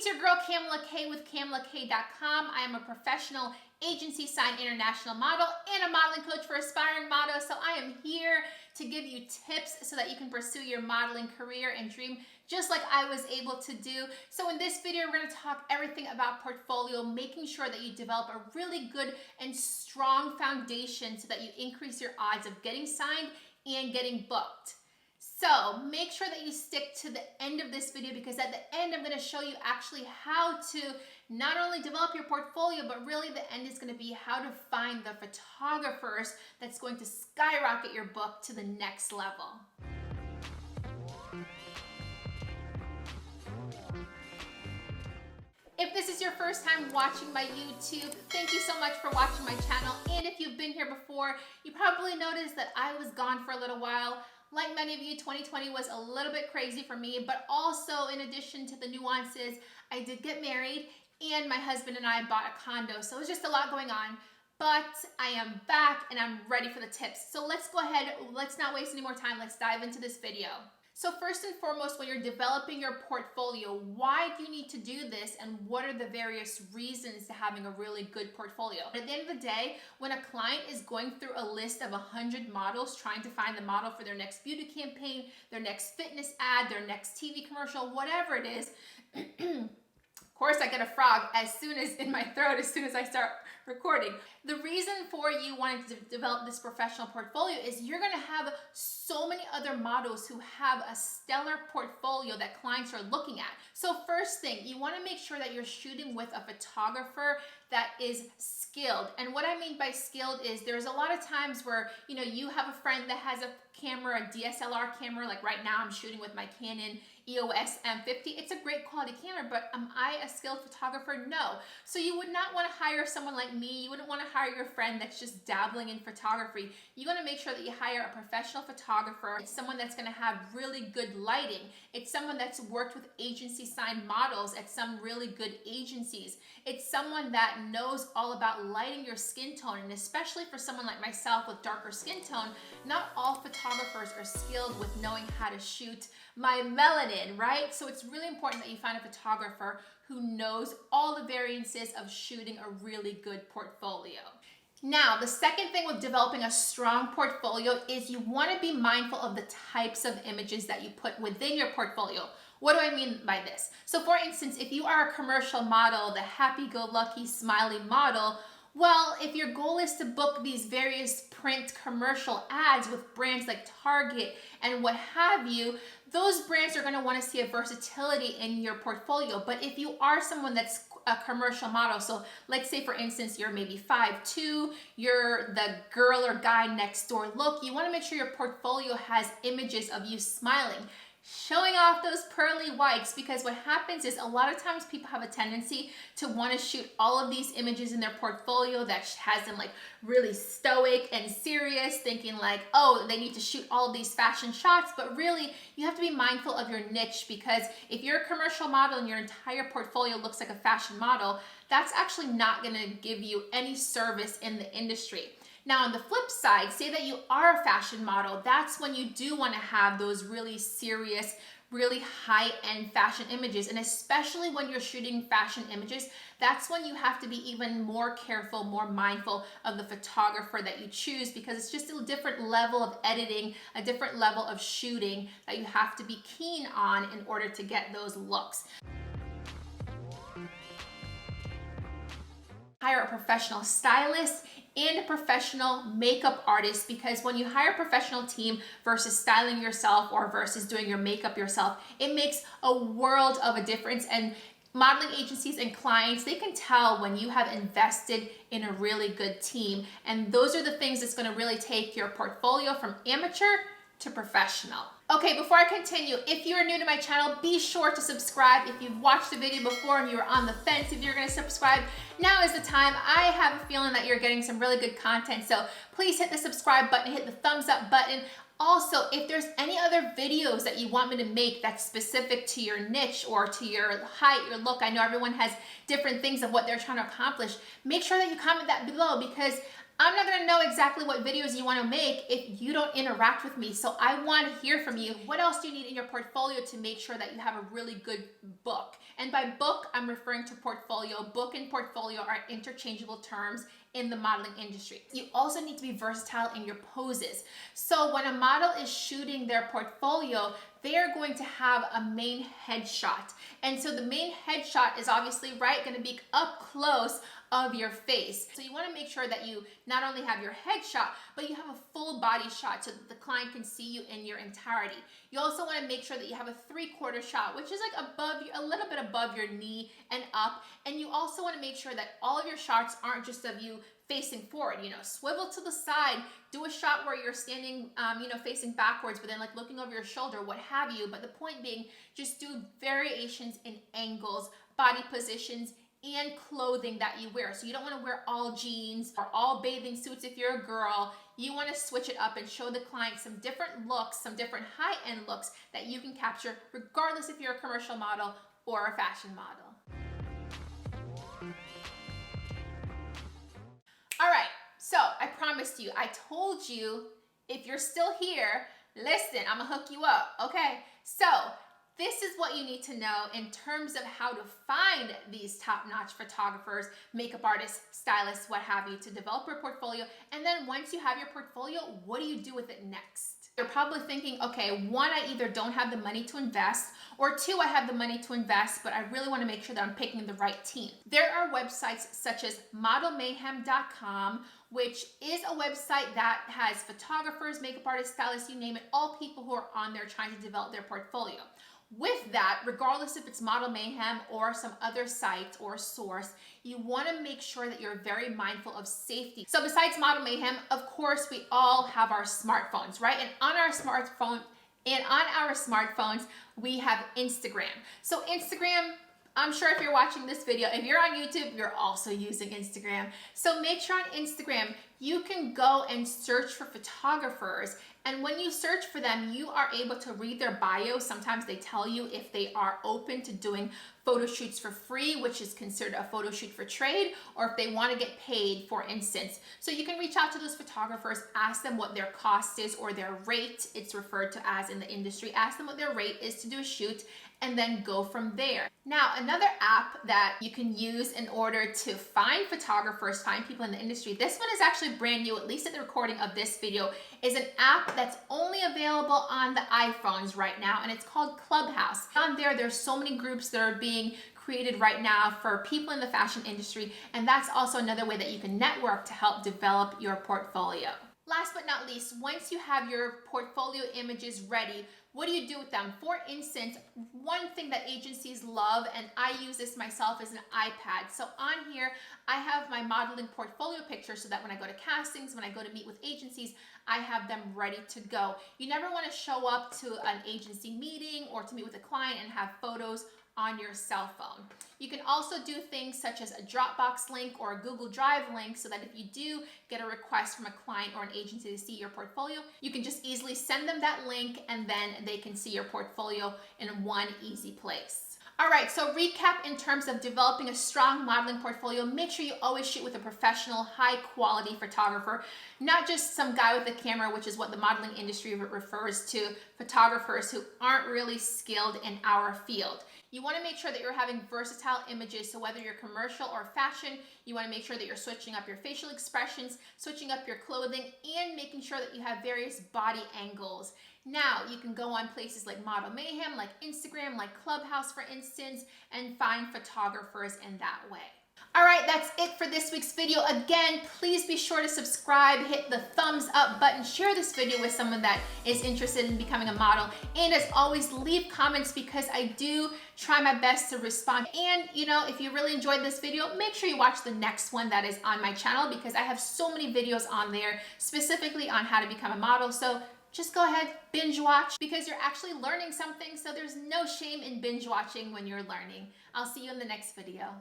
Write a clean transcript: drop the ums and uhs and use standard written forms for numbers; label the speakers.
Speaker 1: It's your girl Kamla-Kay with Kamla-Kay.com. I am a professional agency signed international model and a modeling coach for aspiring models. So I am here to give you tips so that you can pursue your modeling career and dream just like I was able to do. So in this video, we're going to talk everything about portfolio, making sure that you develop a really good and strong foundation so that you increase your odds of getting signed and getting booked. So make sure that you stick to the end of this video, because at the end, I'm going to show you actually how to not only develop your portfolio, but really the end is going to be how to find the photographers that's going to skyrocket your book to the next level. If this is your first time watching my YouTube, thank you so much for watching my channel. And if you've been here before, you probably noticed that I was gone for a little while. Like many of you, 2020 was a little bit crazy for me, but also in addition to the nuances, I did get married and my husband and I bought a condo. So it was just a lot going on, but I am back and I'm ready for the tips. So let's go ahead, let's not waste any more time. Let's dive into this video. So first and foremost, when you're developing your portfolio, why do you need to do this and what are the various reasons to having a really good portfolio? At the end of the day, when a client is going through a list of 100 models trying to find the model for their next beauty campaign, their next fitness ad, their next TV commercial, whatever it is, of course I get a frog as soon as in my throat as soon as I start recording. The reason for you wanting to develop this professional portfolio is you're going to have so many other models who have a stellar portfolio that clients are looking at. So first thing, you want to make sure that you're shooting with a photographer that is skilled. And what I mean by skilled is there's a lot of times where, you have a friend that has a camera, a DSLR camera, like right now I'm shooting with my Canon EOS M50. It's a great quality camera, but am I a skilled photographer? No. So you would not want to hire someone like me. You wouldn't want to hire your friend that's just dabbling in photography. You want to make sure that you hire a professional photographer. It's someone that's going to have really good lighting. It's someone that's worked with agency signed models at some really good agencies. It's someone that knows all about lighting your skin tone, and especially for someone like myself with darker skin tone, not all photographers are skilled with knowing how to shoot my melanin, right? So it's really important that you find a photographer who knows all the variances of shooting a really good portfolio. Now, the second thing with developing a strong portfolio is you want to be mindful of the types of images that you put within your portfolio. What do I mean by this? So for instance, if you are a commercial model, the happy-go-lucky, smiley model, well, if your goal is to book these various print commercial ads with brands like Target and what have you, those brands are going to want to see a versatility in your portfolio. But if you are someone that's a commercial model, so let's say for instance, you're maybe 5'2", you're the girl or guy next door look, you want to make sure your portfolio has images of you smiling, showing off those pearly whites, because what happens is a lot of times people have a tendency to want to shoot all of these images in their portfolio that has them like really stoic and serious, thinking like, oh, they need to shoot all of these fashion shots. But really, you have to be mindful of your niche, because if you're a commercial model and your entire portfolio looks like a fashion model, that's actually not going to give you any service in the industry. Now, on the flip side, say that you are a fashion model, that's when you do want to have those really serious, really high-end fashion images. And especially when you're shooting fashion images, that's when you have to be even more careful, more mindful of the photographer that you choose, because it's just a different level of editing, a different level of shooting that you have to be keen on in order to get those looks. Hire a professional stylist and a professional makeup artist, because when you hire a professional team versus styling yourself or versus doing your makeup yourself, it makes a world of a difference. And modeling agencies and clients, they can tell when you have invested in a really good team. And those are the things that's going to really take your portfolio from amateur to professional. Okay, before I continue, if you are new to my channel, be sure to subscribe. If you've watched the video before and you're on the fence if you're going to subscribe, now is the time. I have a feeling that you're getting some really good content, so please hit the subscribe button, hit the thumbs up button. Also, if there's any other videos that you want me to make that's specific to your niche or to your height, your look, I know everyone has different things of what they're trying to accomplish, make sure that you comment that below, because I'm not gonna know exactly what videos you wanna make if you don't interact with me. So I wanna hear from you. What else do you need in your portfolio to make sure that you have a really good book? And by book, I'm referring to portfolio. Book and portfolio are interchangeable terms in the modeling industry. You also need to be versatile in your poses. So when a model is shooting their portfolio, they are going to have a main headshot. And so the main headshot is obviously, right, gonna be up close of your face. So you wanna make sure that you not only have your headshot, but you have a full body shot so that the client can see you in your entirety. You also wanna make sure that you have a 3/4 shot, which is like above you, a little bit above your knee and up. And you also wanna make sure that all of your shots aren't just of you facing forward, swivel to the side, do a shot where you're standing, facing backwards, but then like looking over your shoulder, what have you. But the point being, just do variations in angles, body positions, and clothing that you wear. So you don't want to wear all jeans or all bathing suits if you're a girl. You want to switch it up and show the client some different looks, some different high-end looks that you can capture regardless if you're a commercial model or a fashion model. All right, so I promised you, I told you, if you're still here, listen, I'm gonna hook you up, okay? So this is what you need to know in terms of how to find these top-notch photographers, makeup artists, stylists, what have you, to develop your portfolio. And then once you have your portfolio, what do you do with it next? You're probably thinking, okay, one, I either don't have the money to invest, or two, I have the money to invest, but I really want to make sure that I'm picking the right team. There are websites such as modelmayhem.com, which is a website that has photographers, makeup artists, stylists, you name it, all people who are on there trying to develop their portfolio. With that, regardless if it's Model Mayhem or some other site or source, you want to make sure that you're very mindful of safety. So besides Model Mayhem, of course, we all have our smartphones, right? And on our smartphones, we have Instagram. So Instagram, I'm sure if you're watching this video, if you're on YouTube, you're also using Instagram. So make sure on Instagram, you can go and search for photographers. And when you search for them, you are able to read their bio. Sometimes they tell you if they are open to doing photo shoots for free, which is considered a photo shoot for trade, or if they want to get paid, for instance. So you can reach out to those photographers, ask them what their cost is or their rate, it's referred to as in the industry. Ask them what their rate is to do a shoot, and then go from there. Now, another app that you can use in order to find photographers, find people in the industry, this one is actually brand new, at least at the recording of this video, is an app that's only available on the iPhones right now, and it's called Clubhouse. On there, there's so many groups that are being created right now for people in the fashion industry, and that's also another way that you can network to help develop your portfolio. Last but not least, once you have your portfolio images ready, what do you do with them? For instance, one thing that agencies love, and I use this myself, is an iPad. So on here, I have my modeling portfolio pictures so that when I go to castings, when I go to meet with agencies, I have them ready to go. You never want to show up to an agency meeting or to meet with a client and have photos on your cell phone. You can also do things such as a Dropbox link or a Google Drive link so that if you do get a request from a client or an agency to see your portfolio, you can just easily send them that link and then they can see your portfolio in one easy place. All right, so recap in terms of developing a strong modeling portfolio. Make sure you always shoot with a professional, high quality photographer, not just some guy with a camera, which is what the modeling industry refers to, photographers who aren't really skilled in our field. You want to make sure that you're having versatile images, so whether you're commercial or fashion, you want to make sure that you're switching up your facial expressions, switching up your clothing, and making sure that you have various body angles. Now, you can go on places like Model Mayhem, like Instagram, like Clubhouse, for instance, and find photographers in that way. All right, that's it for this week's video. Again, please be sure to subscribe, hit the thumbs up button, share this video with someone that is interested in becoming a model. And as always, leave comments because I do try my best to respond. And if you really enjoyed this video, make sure you watch the next one that is on my channel because I have so many videos on there specifically on how to become a model. So just go ahead, binge watch because you're actually learning something. So there's no shame in binge watching when you're learning. I'll see you in the next video.